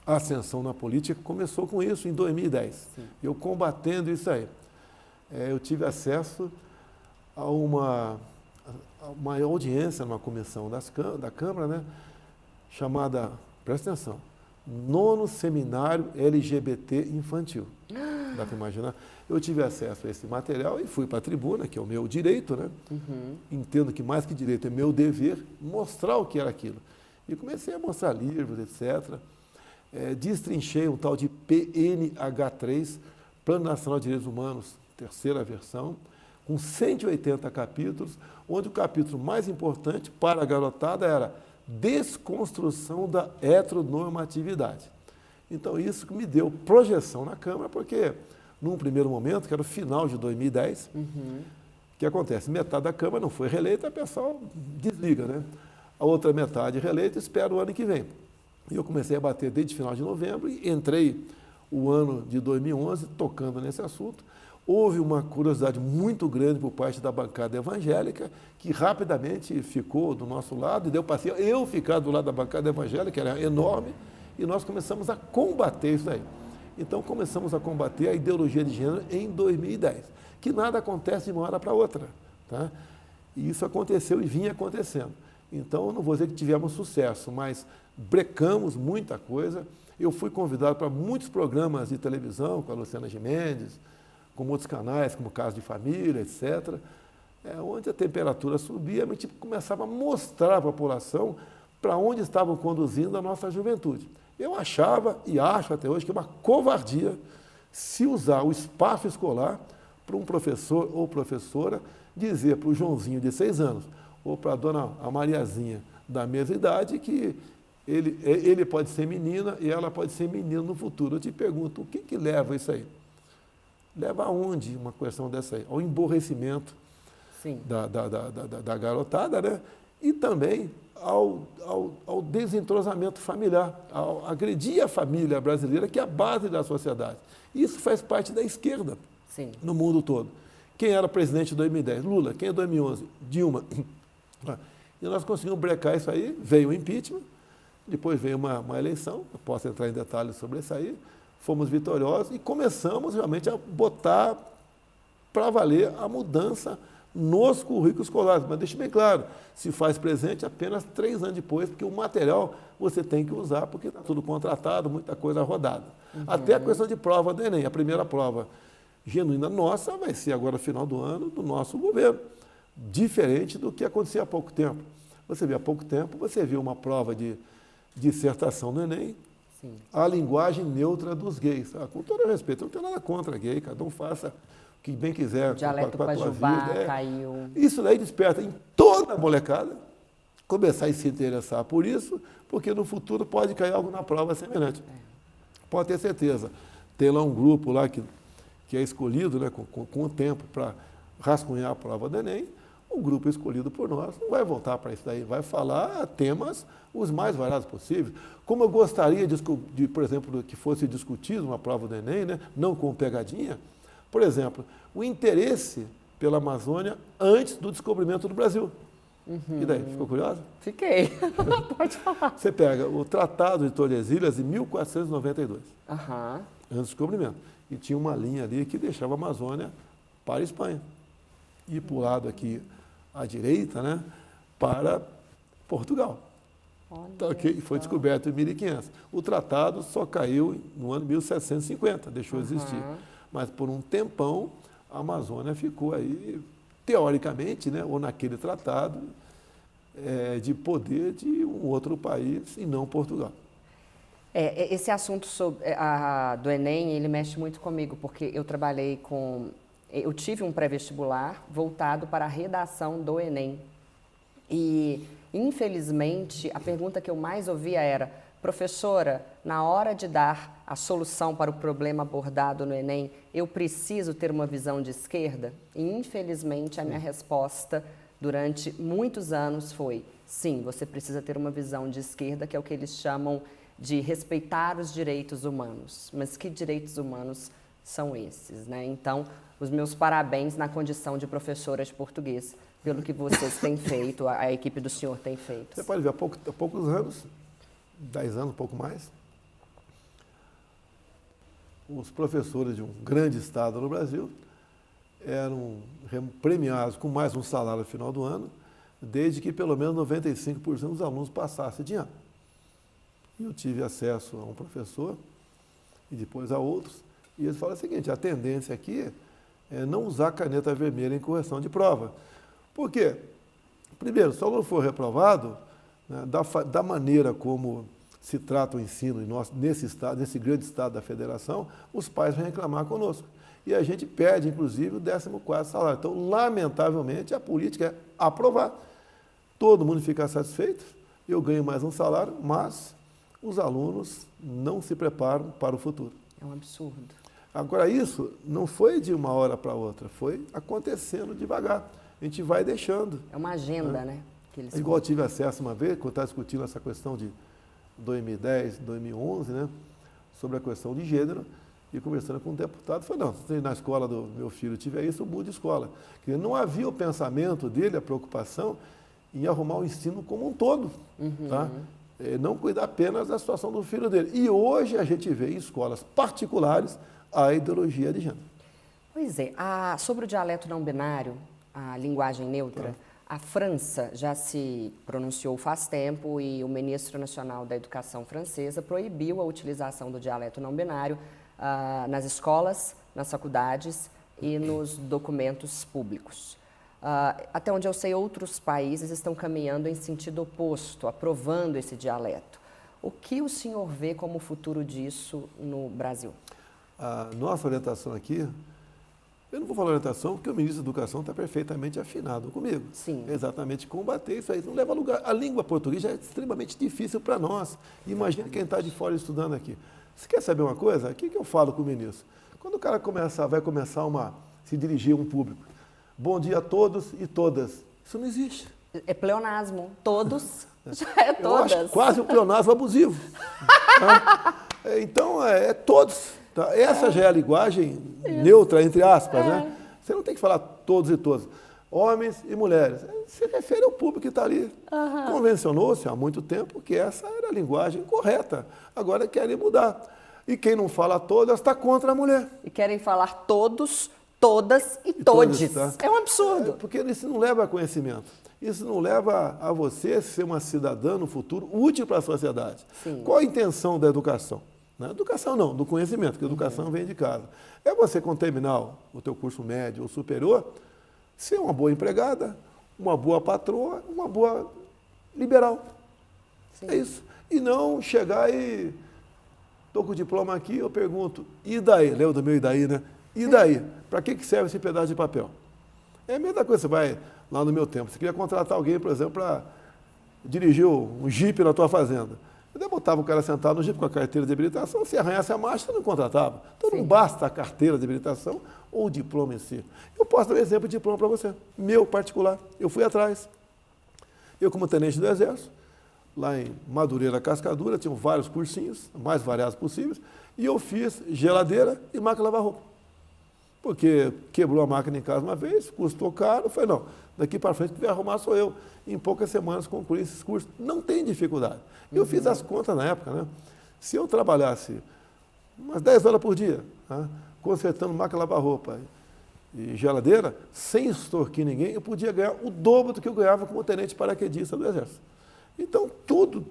ascensão na política começou com isso em 2010. Sim. Eu combatendo isso aí. Eu tive acesso a uma audiência numa comissão da Câmara, né, chamada, presta atenção, 9º Seminário LGBT Infantil. Dá para imaginar? Eu tive acesso a esse material e fui para a tribuna, que é o meu direito, né? Entendo que mais que direito é meu dever mostrar o que era aquilo. E comecei a mostrar livros, etc. destrinchei um tal de PNH3, Plano Nacional de Direitos Humanos, terceira versão, com 180 capítulos, onde o capítulo mais importante para a garotada era desconstrução da heteronormatividade. Então, isso que me deu projeção na Câmara, porque, num primeiro momento, que era o final de 2010, o que acontece? Metade da Câmara não foi reeleita, o pessoal desliga, né? A outra metade reeleita espera o ano que vem. E eu comecei a bater desde o final de novembro e entrei o ano de 2011 tocando nesse assunto. Houve uma curiosidade muito grande por parte da bancada evangélica, que rapidamente ficou do nosso lado, e deu para eu ficar do lado da bancada evangélica, que era enorme, e nós começamos a combater isso aí. Então, começamos a combater a ideologia de gênero em 2010, que nada acontece de uma hora para outra. Tá? E isso aconteceu e vinha acontecendo. Então, eu não vou dizer que tivemos sucesso, mas brecamos muita coisa. Eu fui convidado para muitos programas de televisão, com a Luciana Gimenez, com outros canais, como Caso de Família, etc., onde a temperatura subia, a gente começava a mostrar à população para onde estavam conduzindo a nossa juventude. Eu achava, e acho até hoje, que é uma covardia se usar o espaço escolar para um professor ou professora dizer para o Joãozinho de 6 anos, ou para a dona Mariazinha da mesma idade, que ele pode ser menina e ela pode ser menino no futuro. Eu te pergunto, o que leva isso aí? Leva aonde uma questão dessa aí? Ao emborrecimento da garotada, né? E também ao desentrosamento familiar, ao agredir a família brasileira, que é a base da sociedade. Isso faz parte da esquerda no mundo todo. Quem era presidente em 2010? Lula. Quem em 2011? Dilma. E nós conseguimos brecar isso aí, veio o impeachment, depois veio uma eleição, eu posso entrar em detalhes sobre isso aí, fomos vitoriosos e começamos realmente a botar para valer a mudança nos currículos escolares. Mas deixe bem claro, se faz presente apenas 3 anos depois, porque o material você tem que usar, porque está tudo contratado, muita coisa rodada. Até a questão de prova do Enem, a primeira prova genuína nossa vai ser agora, no final do ano, do nosso governo. Diferente do que acontecia há pouco tempo. Você vê, há pouco tempo, você viu uma prova de dissertação no Enem, a linguagem neutra dos gays. Com todo respeito, eu não tenho nada contra gay, cada um faça o que bem quiser. O dialeto Pajubá caiu. Isso daí desperta em toda a molecada começar a se interessar por isso, porque no futuro pode cair algo na prova semelhante. Pode ter certeza. Tem lá um grupo lá que é escolhido, né, com o tempo para rascunhar a prova do Enem. O grupo escolhido por nós não vai voltar para isso daí, vai falar temas os mais variados possíveis. Como eu gostaria de, por exemplo, que fosse discutido uma prova do Enem, né, não com pegadinha, por exemplo, o interesse pela Amazônia antes do descobrimento do Brasil. E daí, ficou curiosa? Fiquei. Pode falar. Você pega o Tratado de Tordesilhas de 1492, Aham. antes do descobrimento, e tinha uma linha ali que deixava a Amazônia para a Espanha. E para o lado aqui à direita, né, para Portugal. Então, foi descoberto em 1500. O tratado só caiu no ano 1750, deixou de existir. Mas por um tempão, a Amazônia ficou aí, teoricamente, né, ou naquele tratado, de poder de um outro país e não Portugal. Esse assunto do Enem, ele mexe muito comigo, porque eu trabalhei eu tive um pré-vestibular voltado para a redação do Enem. E, infelizmente, a pergunta que eu mais ouvia era: professora, na hora de dar a solução para o problema abordado no Enem, eu preciso ter uma visão de esquerda? E, infelizmente, a minha resposta durante muitos anos foi: sim, você precisa ter uma visão de esquerda, que é o que eles chamam de respeitar os direitos humanos. Mas que direitos humanos são esses, né? Então, os meus parabéns na condição de professora de português, pelo que vocês têm feito, a equipe do senhor tem feito. Você pode ver, há poucos anos, 10 anos, um pouco mais, os professores de um grande estado no Brasil eram premiados com mais um salário no final do ano, desde que pelo menos 95% dos alunos passassem de ano. E eu tive acesso a um professor e depois a outros, e eles falam o seguinte: a tendência aqui é não usar caneta vermelha em correção de prova. Por quê? Primeiro, se o aluno for reprovado, né, da maneira como se trata o ensino nesse estado, nesse grande estado da federação, os pais vêm reclamar conosco. E a gente perde, inclusive, o 14º salário. Então, lamentavelmente, a política é aprovar. Todo mundo fica satisfeito, eu ganho mais um salário, mas os alunos não se preparam para o futuro. É um absurdo. Agora, isso não foi de uma hora para outra, foi acontecendo devagar. A gente vai deixando. É uma agenda, né? Que eles Igual eu tive acesso uma vez, quando estava discutindo essa questão de 2010, 2011, né, sobre a questão de gênero, e conversando com um deputado, falei, não, se na escola do meu filho tiver isso, eu mudo de escola. Porque não havia o pensamento dele, a preocupação, em arrumar o ensino como um todo, tá? Não cuidar apenas da situação do filho dele. E hoje a gente vê em escolas particulares a ideologia de gênero. Pois é. Sobre o dialeto não binário, a linguagem neutra, a França já se pronunciou faz tempo e o ministro nacional da Educação francesa proibiu a utilização do dialeto não binário nas escolas, nas faculdades e nos documentos públicos. Até onde eu sei, outros países estão caminhando em sentido oposto, aprovando esse dialeto. O que o senhor vê como futuro disso no Brasil? A nossa orientação aqui, eu não vou falar orientação porque o ministro da Educação está perfeitamente afinado comigo. Sim. É exatamente combater isso aí, não leva a lugar. A língua portuguesa é extremamente difícil para nós. Imagina quem está de fora estudando aqui. Você quer saber uma coisa? O que eu falo com o ministro? Quando o cara vai começar se dirigir a um público, bom dia a todos e todas. Isso não existe. É pleonasmo. Todos já é todas. Eu acho quase um pleonasmo abusivo. Tá? Então, é todos. Tá? Essa já é a linguagem neutra, entre aspas. Né? Você não tem que falar todos e todas. Homens e mulheres. Se refere ao público que está ali. Convencionou-se há muito tempo que essa era a linguagem correta. Agora querem mudar. E quem não fala todas está contra a mulher. E querem falar todos, todas e todes. Tá? É um absurdo. Porque isso não leva a conhecimento. Isso não leva a você ser uma cidadã no futuro útil para a sociedade. Sim. Qual a intenção da educação? Não, educação não, do conhecimento, porque a educação vem de casa. É você, quando terminar o teu curso médio ou superior, ser uma boa empregada, uma boa patroa, uma boa liberal. Sim. É isso. E não chegar e... Estou com o diploma aqui, eu pergunto, e daí? Lembra do meu e daí, né? E daí? Para que serve esse pedaço de papel? É a mesma coisa, você vai lá no meu tempo, você queria contratar alguém, por exemplo, para dirigir um jipe na tua fazenda. Eu botava o cara sentado no jipe com a carteira de habilitação, se arranhasse a marcha, você não contratava. Então não basta a carteira de habilitação ou o diploma em si. Eu posso dar um exemplo de diploma para você, meu particular. Eu fui atrás. Eu, como tenente do Exército, lá em Madureira, Cascadura, tinham vários cursinhos, mais variados possíveis, e eu fiz geladeira e máquina lavar roupa. Porque quebrou a máquina em casa uma vez, custou caro, eu falei, não, daqui para frente, quem vai arrumar sou eu. Em poucas semanas concluí esses cursos. Não tem dificuldade. Eu fiz as contas na época, né? Se eu trabalhasse umas 10 horas por dia, né, consertando máquina lavar roupa e geladeira, sem extorquir ninguém, eu podia ganhar o dobro do que eu ganhava como tenente paraquedista do Exército. Então, tudo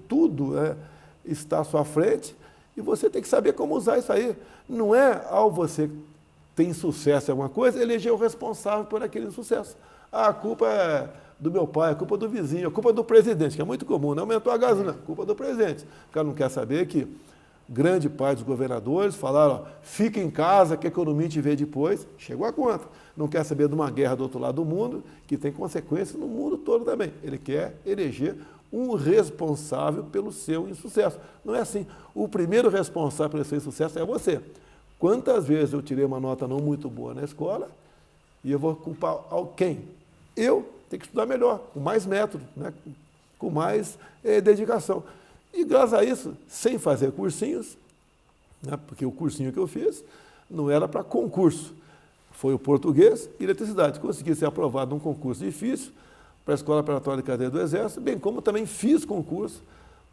está à sua frente e você tem que saber como usar isso aí. Não é ao você ter sucesso em alguma coisa, eleger o responsável por aquele insucesso. A culpa é do meu pai, a culpa do vizinho, a culpa do presidente, que é muito comum, né? Aumentou a gasolina, a culpa do presidente. O cara não quer saber que grande parte dos governadores falaram, ó, fica em casa que a economia te vê depois, chegou a conta. Não quer saber de uma guerra do outro lado do mundo, que tem consequências no mundo todo também. Ele quer eleger um responsável pelo seu insucesso. Não é assim. O primeiro responsável pelo seu insucesso é você. Quantas vezes eu tirei uma nota não muito boa na escola e eu vou culpar quem? Eu tenho que estudar melhor, com mais método, né? Com mais dedicação. E graças a isso, sem fazer cursinhos, né? Porque o cursinho que eu fiz não era para concurso, foi o português e eletricidade. Consegui ser aprovado num concurso difícil para a Escola Preparatória de Cadeia do Exército, bem como também fiz concurso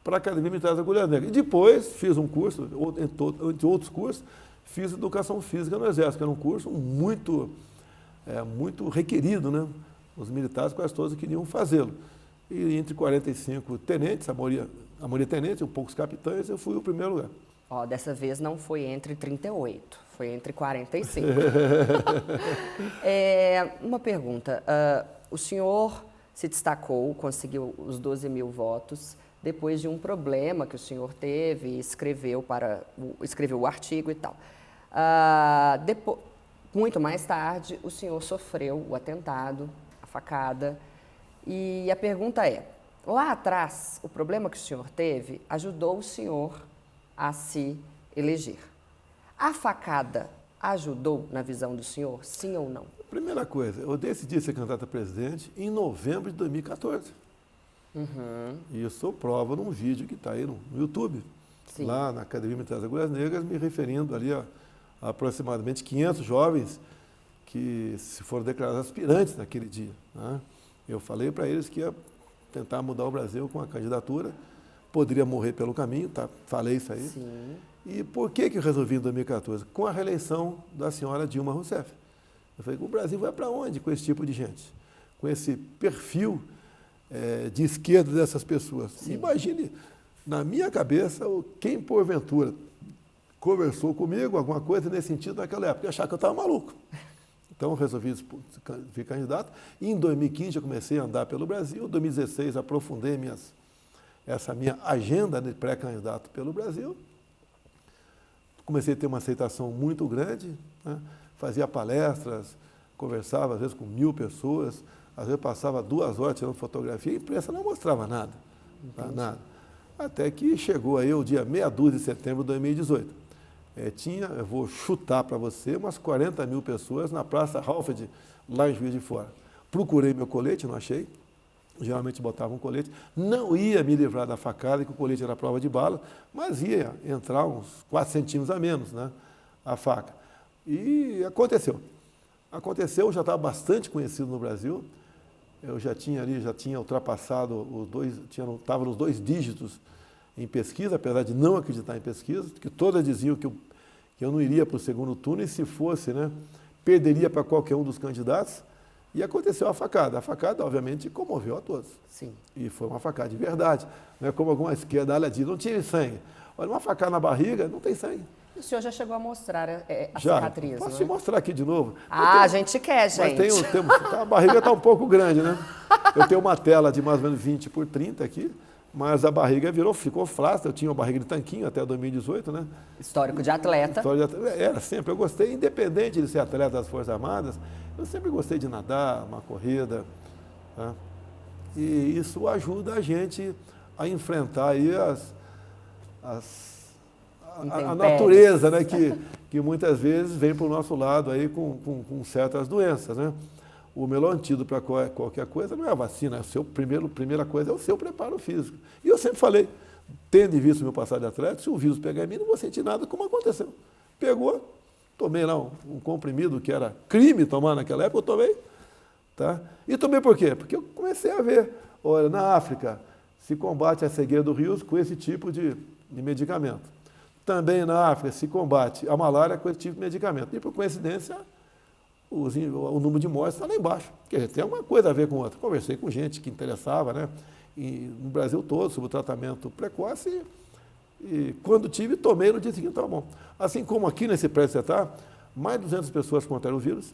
para a Academia Militar da Agulha Negra. E depois fiz um curso, entre outros cursos, fiz Educação Física no Exército, que era um curso muito requerido, né? Os militares quase todos queriam fazê-lo. E entre 45 tenentes, a maioria tenentes, poucos capitães, eu fui o primeiro lugar. Ó, dessa vez não foi entre 38, foi entre 45. Uma pergunta, o senhor se destacou, conseguiu os 12 mil votos, depois de um problema que o senhor teve e escreveu o artigo e tal. Muito mais tarde, o senhor sofreu o atentado, a facada, e a pergunta é, lá atrás, o problema que o senhor teve ajudou o senhor a se eleger. A facada ajudou na visão do senhor, sim ou não? Primeira coisa, eu decidi ser candidato a presidente em novembro de 2014. E isso prova num vídeo que está aí no YouTube, Sim. lá na Academia Militar das Agulhas Negras, me referindo ali a aproximadamente 500 jovens que se foram declarados aspirantes naquele dia. Né? Eu falei para eles que ia tentar mudar o Brasil com a candidatura, poderia morrer pelo caminho, tá? Falei isso aí. Sim. E por que eu resolvi em 2014? Com a reeleição da senhora Dilma Rousseff. Eu falei, o Brasil vai para onde com esse tipo de gente? Com esse perfil de esquerda dessas pessoas. Sim. Imagine, na minha cabeça, quem porventura conversou comigo, alguma coisa nesse sentido naquela época, achar que eu estava maluco. Então, eu resolvi vir candidato. E em 2015, eu comecei a andar pelo Brasil. Em 2016, aprofundei essa minha agenda de pré-candidato pelo Brasil. Comecei a ter uma aceitação muito grande, né? Fazia palestras, conversava às vezes com 1000 pessoas, às vezes passava 2 horas tirando fotografia, e a imprensa não mostrava nada, tá? Nada. Até que chegou aí o dia meia dúzia de setembro de 2018. Eu vou chutar para você, umas 40 mil pessoas na Praça Halfed, lá em Juiz de Fora. Procurei meu colete, não achei. Geralmente botava um colete. Não ia me livrar da facada, que o colete era prova de bala, mas ia entrar uns 4 centímetros a menos, né, a faca. E aconteceu. Aconteceu, eu já estava bastante conhecido no Brasil. Eu já tinha ultrapassado estava nos 2 dígitos em pesquisa, apesar de não acreditar em pesquisa, que todas diziam que eu não iria para o segundo turno, e se fosse, né, perderia para qualquer um dos candidatos. E aconteceu a facada. A facada, obviamente, comoveu a todos. Sim. E foi uma facada de verdade. Não é como alguma esquerda diz, não tire sangue. Olha, uma facada na barriga, não tem sangue. O senhor já chegou a mostrar a Já. cicatriz, Posso não te é? mostrar aqui de novo? A gente quer, gente. Mas a barriga está um pouco grande, né? Eu tenho uma tela de mais ou menos 20 por 30 aqui, mas a barriga ficou flácida. Eu tinha uma barriga de tanquinho até 2018, né? Histórico de atleta. Era sempre, eu gostei, independente de ser atleta das Forças Armadas, eu sempre gostei de nadar, uma corrida, tá? E isso ajuda a gente a enfrentar aí a natureza, né, que muitas vezes vem para o nosso lado aí com certas doenças, né? O melhor antídoto para qualquer coisa não é a vacina, primeira coisa é o seu preparo físico. E eu sempre falei, tendo em vista o meu passado de atleta, se o vírus pegar em mim, não vou sentir nada, como aconteceu. Pegou, tomei lá um comprimido que era crime tomar naquela época, eu tomei. Tá? E tomei por quê? Porque eu comecei a ver, olha, na África se combate a cegueira do rios com esse tipo de medicamento. Também na África se combate a malária com esse tipo de medicamento. E por coincidência, o número de mortes está lá embaixo. Quer dizer, tem uma coisa a ver com outra. Conversei com gente que interessava, né, no Brasil todo, sobre o tratamento precoce. E quando tive, tomei no dia seguinte, estava bom. Assim como aqui nesse prédio que você está, mais de 200 pessoas contraíram o vírus,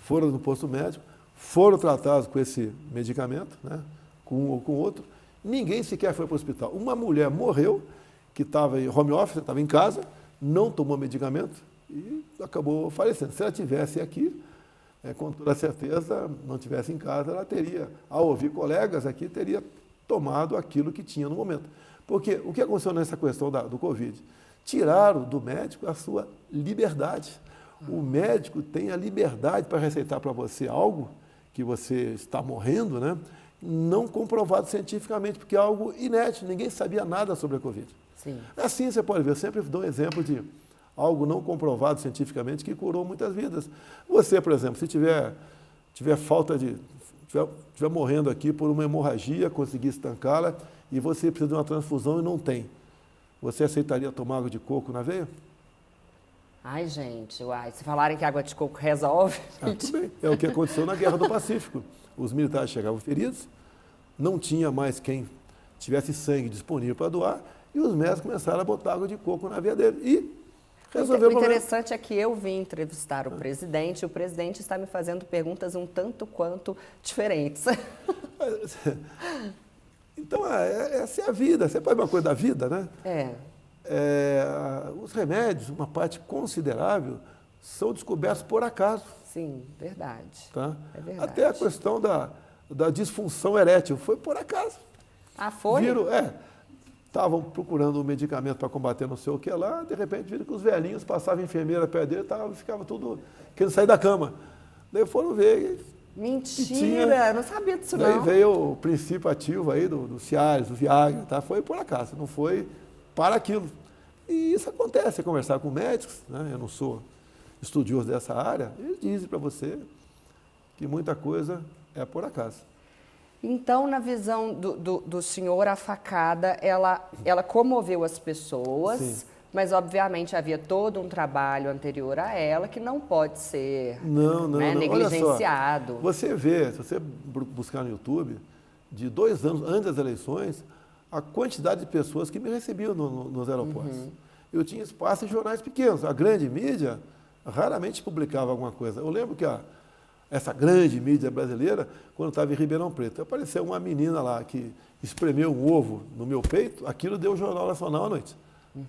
foram no posto médico, foram tratados com esse medicamento, né, com um ou com outro. Ninguém sequer foi para o hospital. Uma mulher morreu, que estava em home office, estava em casa, não tomou medicamento e acabou falecendo. Se ela estivesse aqui, com toda certeza, não estivesse em casa, ela teria, ao ouvir colegas aqui, teria tomado aquilo que tinha no momento. Porque o que aconteceu nessa questão do Covid? Tiraram do médico a sua liberdade. O médico tem a liberdade para receitar para você algo que você está morrendo, né? Não comprovado cientificamente, porque é algo inédito, ninguém sabia nada sobre a Covid. Sim. Assim você pode ver, eu sempre dou um exemplo de algo não comprovado cientificamente que curou muitas vidas. Você, por exemplo, se tiver morrendo aqui por uma hemorragia, conseguir estancá-la, e você precisa de uma transfusão e não tem, você aceitaria tomar água de coco na veia? Ai, gente, se falarem que água de coco resolve... Tudo bem. É o que aconteceu na Guerra do Pacífico. Os militares chegavam feridos, não tinha mais quem tivesse sangue disponível para doar, e os médicos começaram a botar água de coco na veia dele. E resolveu o problema. O interessante é que eu vim entrevistar o presidente, e o presidente está me fazendo perguntas um tanto quanto diferentes. Então, essa é a vida. Você pode ver uma coisa da vida, né? Os remédios, uma parte considerável, são descobertos por acaso. Sim, verdade. Tá? É verdade. Até a questão da disfunção erétil foi por acaso. Ah, foi? Estavam procurando um medicamento para combater não sei o que lá, de repente viram que os velhinhos passavam enfermeira perto dele e ficava tudo querendo sair da cama. Daí foram ver. Mentira, eu não sabia disso Daí não. veio o princípio ativo aí do Cialis, do Viagra, tá? Foi por acaso, não foi para aquilo. E isso acontece, você conversar com médicos, né? Eu não sou estudioso dessa área, eles dizem para você que muita coisa é por acaso. Então, na visão do senhor, a facada, ela comoveu as pessoas, Sim. mas obviamente havia todo um trabalho anterior a ela que não pode ser Não. negligenciado. Olha só, você vê, se você buscar no YouTube, de 2 anos antes das eleições, a quantidade de pessoas que me recebiam nos aeroportos. Eu tinha espaço em jornais pequenos. A grande mídia raramente publicava alguma coisa. Eu lembro que essa grande mídia brasileira, quando eu estava em Ribeirão Preto, apareceu uma menina lá que espremeu um ovo no meu peito, aquilo deu o Jornal Nacional à noite.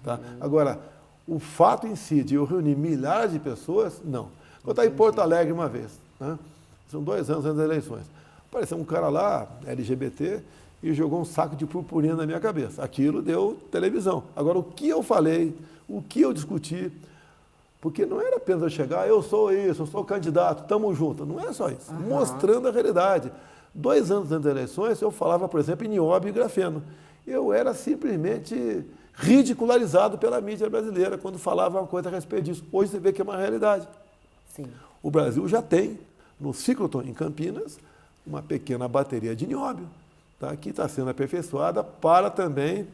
Tá? Agora, o fato em si de eu reunir milhares de pessoas, não. Eu estava em Porto Alegre uma vez, né? São 2 anos antes das eleições. Apareceu um cara lá, LGBT, e jogou um saco de purpurina na minha cabeça. Aquilo deu televisão. Agora, o que eu falei, o que eu discuti, porque não era apenas eu chegar, eu sou isso, eu sou candidato, estamos juntos. Não é só isso. Mostrando a realidade. 2 anos antes das eleições, eu falava, por exemplo, em nióbio e grafeno. Eu era simplesmente ridicularizado pela mídia brasileira quando falava uma coisa a respeito disso. Hoje você vê que é uma realidade. Sim. O Brasil já tem, no ciclotron em Campinas, uma pequena bateria de nióbio, tá, que está sendo aperfeiçoada para também,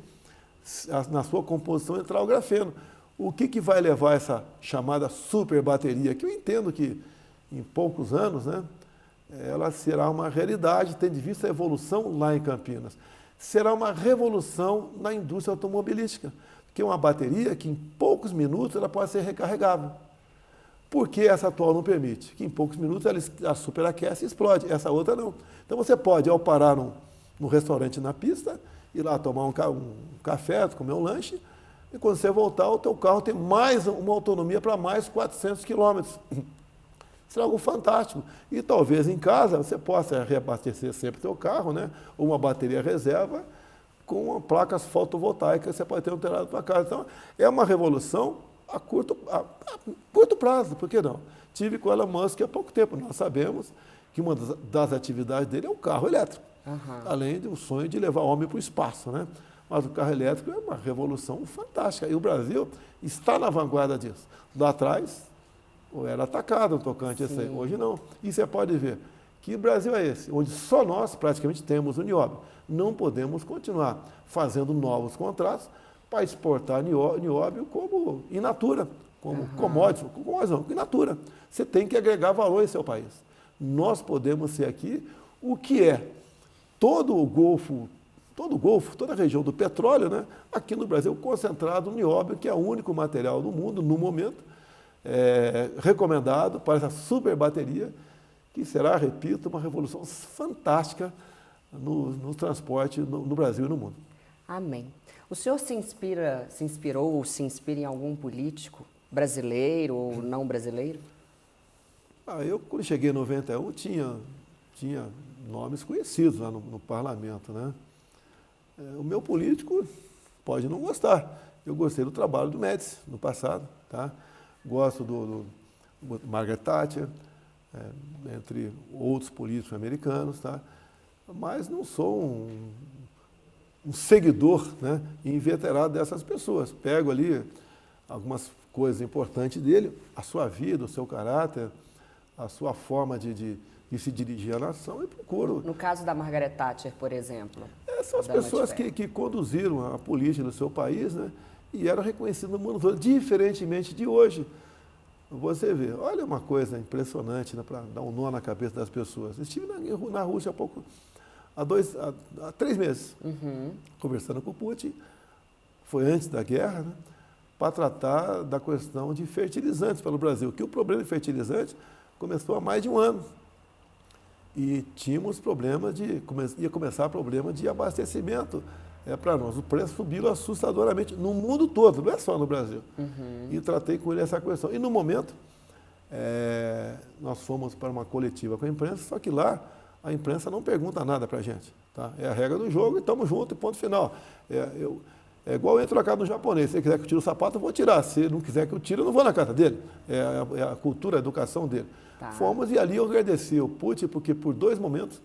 na sua composição, entrar o grafeno. O que vai levar essa chamada super bateria, que eu entendo que em poucos anos, né, ela será uma realidade, tendo em vista a evolução lá em Campinas. Será uma revolução na indústria automobilística, porque é uma bateria que em poucos minutos ela pode ser recarregável. Por que essa atual não permite? Que em poucos minutos ela superaquece e explode, essa outra não. Então você pode, ao parar num restaurante na pista, ir lá tomar um café, comer um lanche, e quando você voltar, o teu carro tem mais uma autonomia para mais 400 quilômetros. Será algo fantástico. E talvez em casa você possa reabastecer sempre o seu carro, né? Ou uma bateria reserva com placas fotovoltaicas, você pode ter um telhado para casa. Então, é uma revolução a curto prazo, por que não? Tive com o Elon Musk há pouco tempo. Nós sabemos que uma das atividades dele é o carro elétrico, além do sonho de levar o homem para o espaço, né? Mas o carro elétrico é uma revolução fantástica. E o Brasil está na vanguarda disso. Lá atrás, era atacado um tocante esse aí. Hoje não. E você pode ver que o Brasil é esse, onde só nós praticamente temos o nióbio. Não podemos continuar fazendo novos contratos para exportar nióbio como in natura, como commodity, in natura. Você tem que agregar valor em seu país. Nós podemos ser aqui o que é todo o Golfo, toda a região do petróleo, né? Aqui no Brasil, concentrado no nióbio, que é o único material do mundo, no momento, recomendado para essa super bateria, que será, repito, uma revolução fantástica no transporte no Brasil e no mundo. Amém. O senhor se inspirou ou se inspira em algum político brasileiro ou não brasileiro? Eu, quando cheguei em 91, tinha nomes conhecidos lá no parlamento, né? O meu político pode não gostar. Eu gostei do trabalho do Médici no passado, tá? Gosto do Margaret Thatcher, entre outros políticos americanos, tá? Mas não sou um seguidor, né, inveterado dessas pessoas. Pego ali algumas coisas importantes dele, a sua vida, o seu caráter, a sua forma de se dirigir à nação e procuro. No caso da Margaret Thatcher, por exemplo. São as pessoas que conduziram a política do seu país, né, e eram reconhecidas no mundo todo, diferentemente de hoje. Você vê, olha uma coisa impressionante, né, para dar um nó na cabeça das pessoas. Estive na Rússia há 3 meses, conversando com o Putin, foi antes da guerra, né, para tratar da questão de fertilizantes pelo Brasil, que o problema de fertilizantes começou há mais de 1 ano. e tínhamos problemas ia começar problema de abastecimento para nós. O preço subiu assustadoramente no mundo todo, não é só no Brasil. E tratei com ele essa questão. E no momento, nós fomos para uma coletiva com a imprensa, só que lá a imprensa não pergunta nada para a gente. Tá? É a regra do jogo e estamos juntos e ponto final. É igual eu entro na casa do japonês. Se ele quiser que eu tire o sapato, eu vou tirar. Se ele não quiser que eu tire, eu não vou na casa dele. É a cultura, a educação dele. Tá. Fomos e ali eu agradeci o Putin, porque por 2 momentos,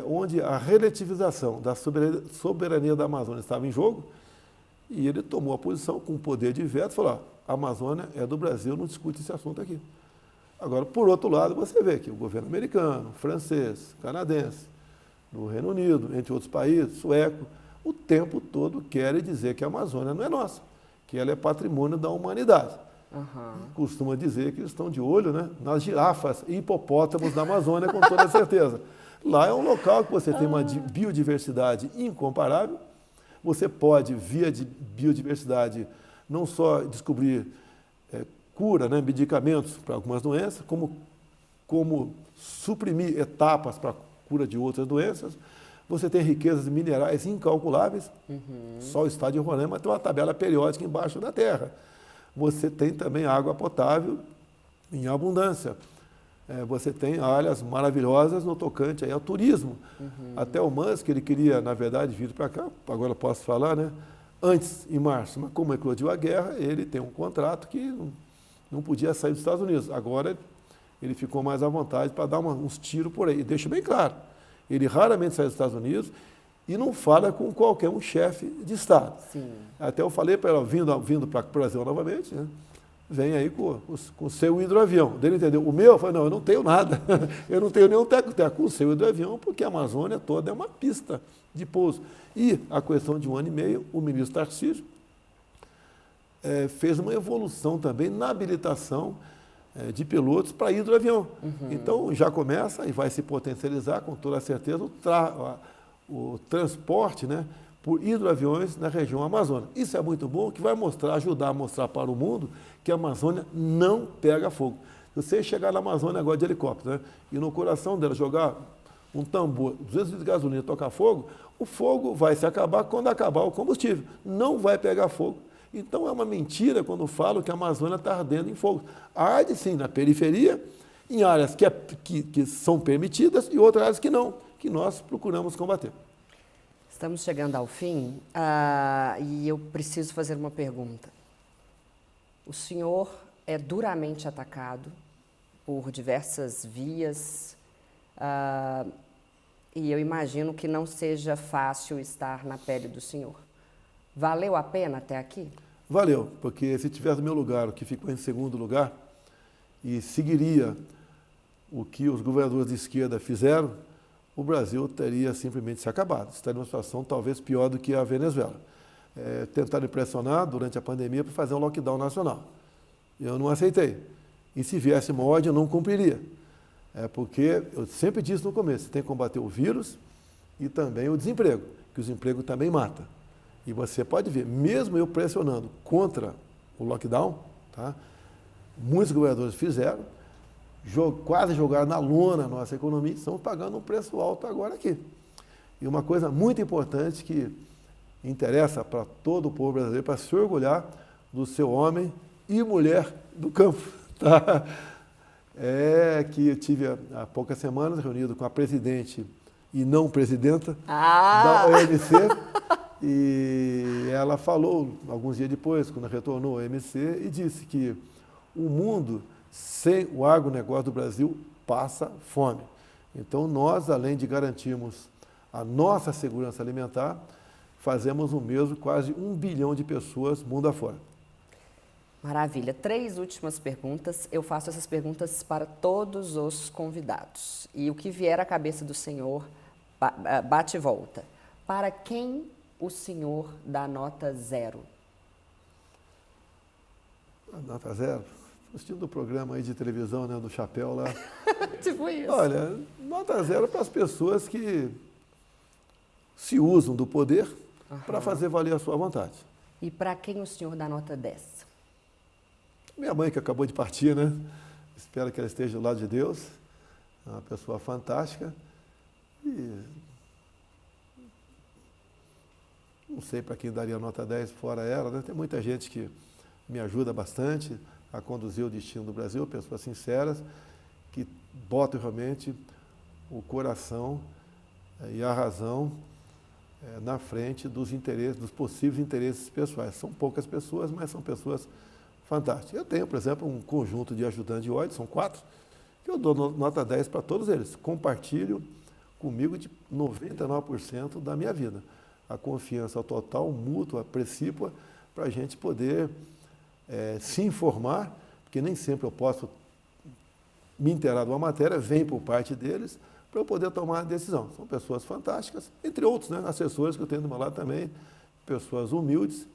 onde a relativização da soberania da Amazônia estava em jogo, e ele tomou a posição com o poder de veto e falou, a Amazônia é do Brasil, não discute esse assunto aqui. Agora, por outro lado, você vê que o governo americano, francês, canadense, do Reino Unido, entre outros países, sueco, o tempo todo querem dizer que a Amazônia não é nossa, que ela é patrimônio da humanidade. Costuma dizer que eles estão de olho, né, nas girafas e hipopótamos da Amazônia, com toda certeza. Lá é um local que você tem uma biodiversidade incomparável. Você pode, via de biodiversidade, não só descobrir cura, né, medicamentos para algumas doenças, como suprimir etapas para a cura de outras doenças. Você tem riquezas minerais incalculáveis. Só o estado de Roraima tem uma tabela periódica embaixo da terra. Você tem também água potável em abundância. Você tem áreas maravilhosas no tocante aí ao turismo. Até o Musk, ele queria, na verdade, vir para cá, agora posso falar, né? Antes, em março, mas como eclodiu a guerra, ele tem um contrato que não podia sair dos Estados Unidos. Agora, ele ficou mais à vontade para dar uns tiros por aí. E deixa bem claro, ele raramente sai dos Estados Unidos e não fala com qualquer um chefe de Estado. Sim. Até eu falei para ela, vindo para o Brasil novamente, né? Vem aí com o seu hidroavião. Dele entendeu. O meu, eu falei, não, eu não tenho nada. Eu não tenho nenhum teco-teco com o seu hidroavião, porque a Amazônia toda é uma pista de pouso. E, a questão de 1 ano e meio, o ministro Tarcísio fez uma evolução também na habilitação de pilotos para hidroavião. Então, já começa e vai se potencializar, com toda certeza, o transporte, né, por hidroaviões na região amazônica. Isso é muito bom, que vai ajudar a mostrar para o mundo que a Amazônia não pega fogo. Se você chegar na Amazônia agora de helicóptero, né, e no coração dela jogar um tambor, 200 litros de gasolina e tocar fogo, o fogo vai se acabar quando acabar o combustível. Não vai pegar fogo. Então é uma mentira quando falo que a Amazônia está ardendo em fogo. Arde sim na periferia, em áreas que são permitidas e outras áreas que não, que nós procuramos combater. Estamos chegando ao fim e eu preciso fazer uma pergunta. O senhor é duramente atacado por diversas vias e eu imagino que não seja fácil estar na pele do senhor. Valeu a pena até aqui? Valeu, porque se tivesse no meu lugar, o que ficou em segundo lugar, e seguiria o que os governadores de esquerda fizeram, o Brasil teria simplesmente se acabado. Estaria numa situação talvez pior do que a Venezuela. Tentaram pressionar durante a pandemia para fazer um lockdown nacional. Eu não aceitei. E se viesse uma ordem, eu não cumpriria. Porque eu sempre disse no começo, você tem que combater o vírus e também o desemprego, que o desemprego também mata. E você pode ver, mesmo eu pressionando contra o lockdown, tá, muitos governadores fizeram, quase jogaram na lona a nossa economia, estão pagando um preço alto agora aqui. E uma coisa muito importante que interessa para todo o povo brasileiro, para se orgulhar do seu homem e mulher do campo. Tá? É que eu tive há poucas semanas reunido com a presidente e não presidenta da OMC, e ela falou, alguns dias depois, quando retornou à OMC, e disse que o mundo sem o agronegócio do Brasil passa fome. Então, nós, além de garantirmos a nossa segurança alimentar, fazemos o mesmo quase 1 bilhão de pessoas mundo afora. Maravilha. 3 últimas perguntas. Eu faço essas perguntas para todos os convidados. E o que vier à cabeça do senhor, bate e volta. Para quem o senhor dá nota 0? Nota 0? Assistindo o programa aí de televisão, né, do Chapéu lá. Tipo isso. Olha, nota 0 para as pessoas que se usam do poder para fazer valer a sua vontade. E para quem o senhor dá nota 10? Minha mãe, que acabou de partir, né? Espero que ela esteja do lado de Deus. É uma pessoa fantástica e não sei para quem daria nota 10 fora ela, né? Tem muita gente que me ajuda bastante a conduzir o destino do Brasil, pessoas sinceras, que botam realmente o coração e a razão na frente dos interesses, dos possíveis interesses pessoais. São poucas pessoas, mas são pessoas fantásticas. Eu tenho, por exemplo, um conjunto de ajudantes de ordem, são 4, que eu dou nota 10 para todos eles. Compartilho comigo de 99% da minha vida. A confiança total, mútua, precípua, para a gente poder se informar, porque nem sempre eu posso me inteirar de uma matéria, vem por parte deles, para eu poder tomar a decisão. São pessoas fantásticas, entre outros, né, assessores que eu tenho do meu lado também, pessoas humildes,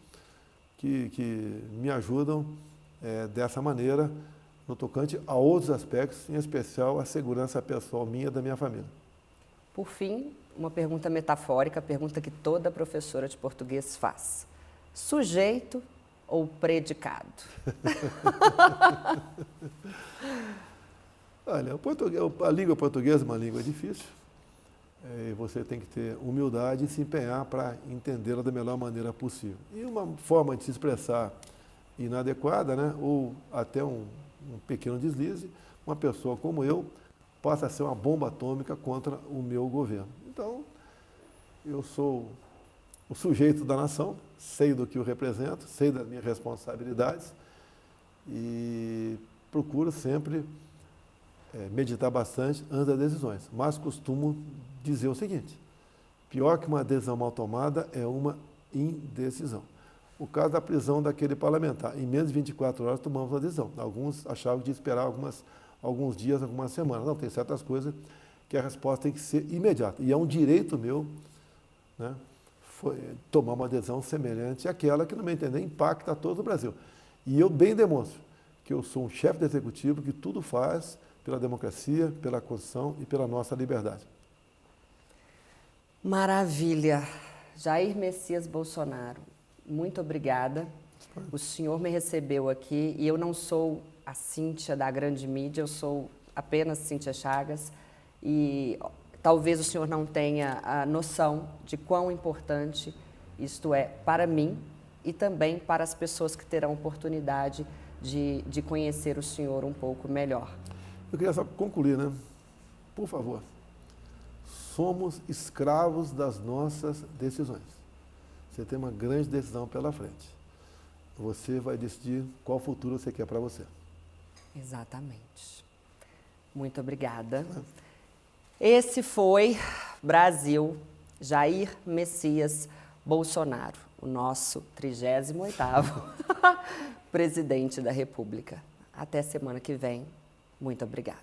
que me ajudam dessa maneira, no tocante a outros aspectos, em especial a segurança pessoal minha e da minha família. Por fim, uma pergunta metafórica, a pergunta que toda professora de português faz. Sujeito ou predicado? Olha, a língua portuguesa é uma língua difícil, e você tem que ter humildade e se empenhar para entendê-la da melhor maneira possível. E uma forma de se expressar inadequada, né, ou até um pequeno deslize, uma pessoa como eu passa a ser uma bomba atômica contra o meu governo. Então, eu sou o sujeito da nação, sei do que eu represento, sei das minhas responsabilidades e procuro sempre meditar bastante antes das decisões. Mas costumo dizer o seguinte: pior que uma decisão mal tomada é uma indecisão. O caso da prisão daquele parlamentar, em menos de 24 horas tomamos a decisão. Alguns achavam que tinha que esperar alguns dias, algumas semanas. Não, tem certas coisas que a resposta tem que ser imediata. E é um direito meu, né, tomar uma decisão semelhante àquela que, no meu entender, impacta a todo o Brasil. E eu bem demonstro que eu sou um chefe do executivo que tudo faz pela democracia, pela Constituição e pela nossa liberdade. Maravilha. Jair Messias Bolsonaro, muito obrigada. O senhor me recebeu aqui e eu não sou a Cíntia da grande mídia, eu sou apenas Cíntia Chagas e talvez o senhor não tenha a noção de quão importante isto é para mim e também para as pessoas que terão oportunidade de conhecer o senhor um pouco melhor. Eu queria só concluir, né? Por favor, somos escravos das nossas decisões. Você tem uma grande decisão pela frente. Você vai decidir qual futuro você quer para você. Exatamente. Muito obrigada. Esse foi Brasil, Jair Messias Bolsonaro, o nosso 38º presidente da República. Até semana que vem. Muito obrigada.